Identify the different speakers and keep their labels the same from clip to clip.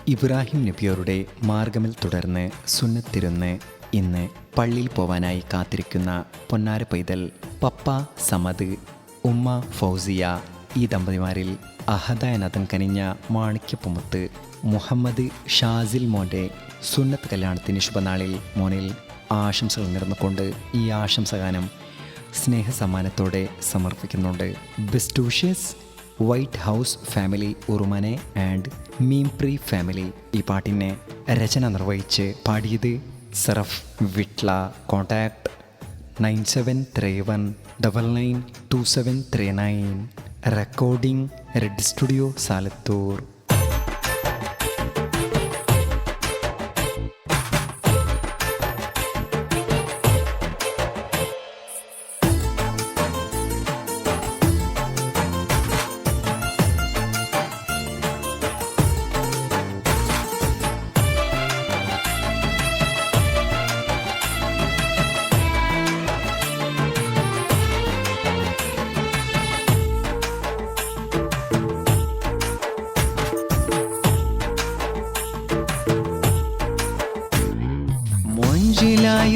Speaker 1: ഇബ്രാഹിം നബിയോരുടെ മാർഗമിൽ തുടർന്ന് സുന്നത്തിരുന്ന് ഇന്ന് പള്ളിയിൽ പോവാനായി കാത്തിരിക്കുന്ന പൊന്നാര പൈതൽ പപ്പ സമദ്, ഉമ്മ ഫൗസിയ, ഈ ദമ്പതിമാരിൽ അഹദായനാഥൻ കനിഞ്ഞ മാണിക്യപ്പുമുത്ത് മുഹമ്മദ് ഷാസിൽ മോൻ്റെ സുന്നത്ത് കല്യാണത്തിന് ശുഭനാളിൽ മോനിൽ ആശംസകൾ നേർന്നുകൊണ്ട് ഈ ആശംസഗാനം സ്നേഹസമ്മാനത്തോടെ സമർപ്പിക്കുന്നുണ്ട്. Best wishes white house family ഉറുമനെ ആൻഡ് മീംപ്രി ഫാമിലി. ഈ പാട്ടിനെ രചന നിർവഹിച്ച് പാടിയത് Saraf Vitla. Contact 9731992739. Recording red studio Salathur.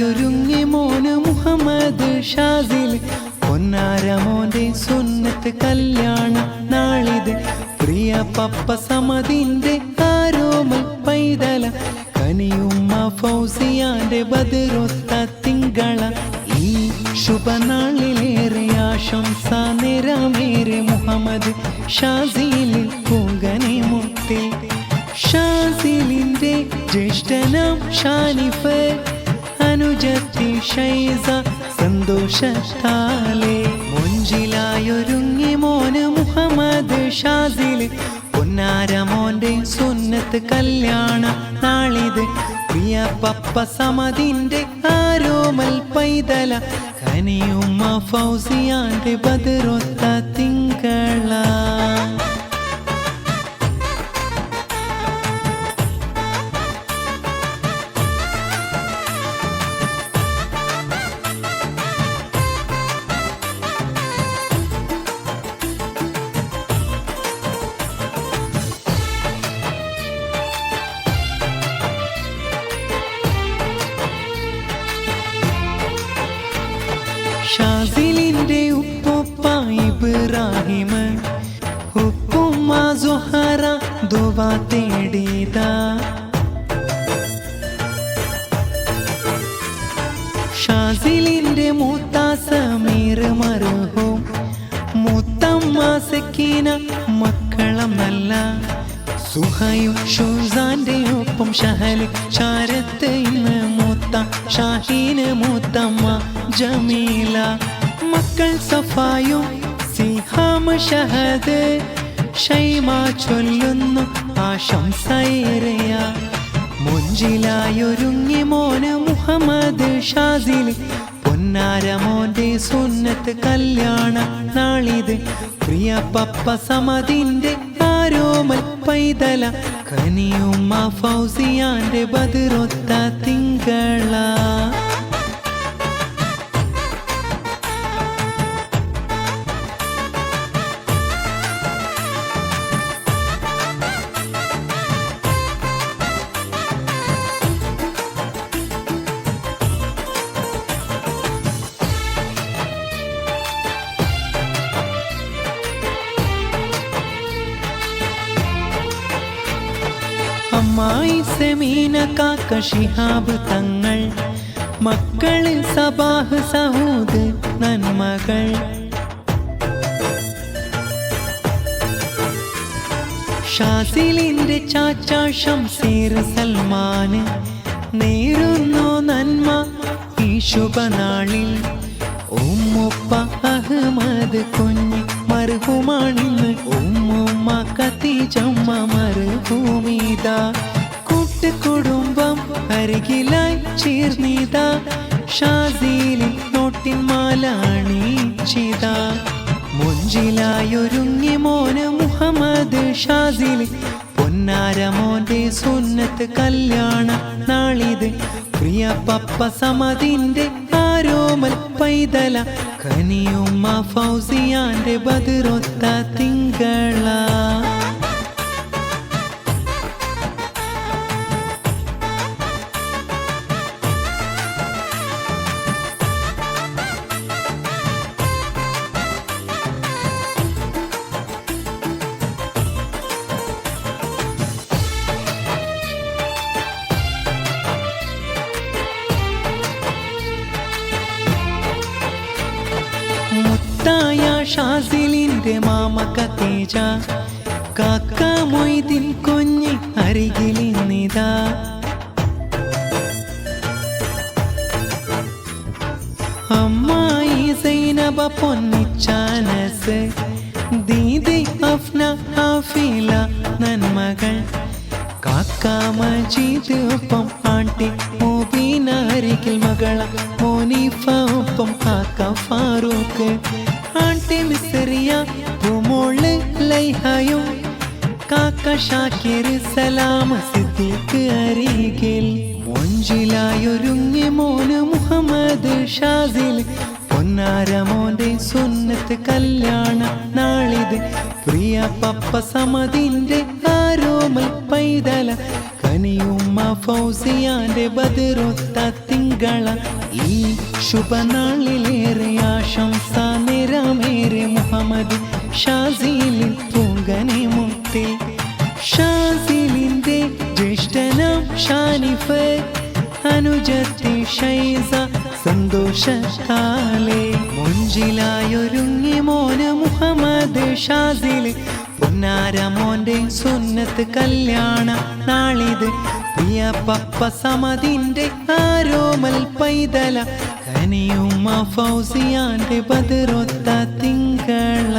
Speaker 2: ൊരുങ്ങി മോന് മുഹമ്മദ് ഷാസിൽ പൊന്നാര മോന്റെ സുന്നത്ത് കല്യാണം നാളിത്. പ്രിയ പപ്പ സമദിന്റെ ആരോമൽ പൈതല കനിയുമ്മ ഫൗസിയാന്റെ ബദറൊത്ത തിങ്കള. ഈ ശുഭനാളിലേറെ ആശംസ നിറമേറെ മുഹമ്മദ് ഷാസിലിൽ പൂങ്കനെ മുത്തിൽ. ഷാസിലിന്റെ ജ്യേഷ്ഠനാം ഷാനിഫ് അനുജത്തി ഷൈസ സന്തോഷത്താലേ. മൊഞ്ചിലായൊരുങ്ങി മോന് മുഹമ്മദ് ഷാസിൽ പൊന്നാര മോന്റെ സുന്നത്ത് കല്യാണം നാളിത്. പ്രിയ പപ്പ സമദിന്റെ ആരോമൽ പൈതല കനിയുമ്മ ഫൗസിയാന്റെ ബദറൊത്ത തിങ്കള. ഷാസിലിന്റെ ഉപ്പുപ്പ ഇബ്രാഹിം, ഉപ്പുമ്മ സുഹറ ദുവാ തേടിത. ഷാസിലിന്റെ മൂത്ത സമീർ മർഹൂം, മൂത്തമ്മ സക്കീന മക്കളം നല്ല. സുഹയും ഷൂസാന്റെ ഒപ്പം ഷഹല് ചാരത്ത് ഇന്ന് മൂത്ത ഷാഹീന് മൂത്തമ്മ ജമീല. മക്കൾ സഫായും സിഹാം ഷഹദ് ഷൈമ ചൊല്ലുന്നു ആശംസയേറെയ. മൊഞ്ചിലായൊരുങ്ങി മോന് മുഹമ്മദ് ഷാസിൽ പൊന്നാര മോന്റെ സുന്നത്ത് കല്യാണം നാളിത്. പ്രിയ പപ്പ സമദിന്റെ ആരോമൽ പൈതല കനിയുമ്മ ഫൗസിയാന്റെ ബദറൊത്ത തിങ്കള. അമ്മായി സെമീന കാക്ക ശിഹാബ് തങ്ങൾ, മക്കള് സബാഹ് സഹൂദ് നന്മകൾ. ഷാസിലിന്റെ ചാച്ച ഷംസീർ സൽമാന് നേരുന്നു നന്മ ഈ ശുഭനാളിൽ. ഉമ്മുപ്പ അഹ്മദ് കുഞ്ഞ് മർഹൂമാണിന്ന്, ഉമ്മുമ്മ ഖദീജമ്മ മർഹൂമിത. കൂട്ടുകുടുംബം അരികിലായി ചേർന്നിത, ഷാസിലിൻ നോട്ടിൻ മാലാണിച്ചിത. മൊഞ്ചിലായൊരുങ്ങി മോന് മുഹമ്മദ് ഷാസിൽ പൊന്നാര മോന്റെ സുന്നത്ത് കല്യാണം നാളിത്. പ്രിയ പപ്പ സമദിന്റെ ആരോമൽ പൈതല കനിയുമ്മ ഫൗസിയാന്റെ ബദറൊത്ത തിങ്കള. ഷാസിലിന്റെ മാമ കത്തേജ കാക്ക മൊയ്തീൻ കുഞ്ഞി അരികിലിന്നിതാ അമ്മായി സൈനബ പൊന്നിച്ചാനസ് ദീദി അഫ്ന ഹാഫില നന്മകൾ കാക്ക മജീദ് ഒപ്പം ആണ്ടി മൂബീന അരികിൽ മകള മോനിഫ ഒപ്പം കാക്ക ഫാറൂഖ് ആണ്ടി മിസ്രിയ പൂമോള് ലൈഹയും കാക്ക ഷാക്കിർ സലാം സിദ്ദീഖ് അരികിൽ മൊഞ്ചിലായൊരുങ്ങി മോന് മുഹമ്മദ് ഷാസിൽ പൊന്നാര മോന്റെ സുന്നത്ത് കല്യാണ നാളിത് പ്രിയ പപ്പ സമതിന്റെ ആരോമൽ പൈതല കനിയുമ്മ ഫൗസിയാന്റെ ബദറൊത്ത തിങ്കള ഈ ശുഭനാളിലേറെ ആശംസ നിറമേറെ മുഹമ്മദ് ഷാസിലിൻ പൂങ്കനെ മുട്ടിൽ ഷാസിലിന്റെ ജ്യേഷ്ഠനാം ഷാനിഫ് അനുജത്തി ഷൈസ സന്തോഷത്താലെ മൊഞ്ചിലായൊരുങ്ങി മോന് മുഹമ്മദ് ഷാസിൽ പൊന്നാര മോന്റെ സുന്നത്ത് കല്യാണ നാളിത് പ്രിയ പപ്പ സമതിന്റെ ആരോമൽ പൈതല കനിയുമ്മ ഫൗസിയാന്റെ ബദറൊത്ത തിങ്കള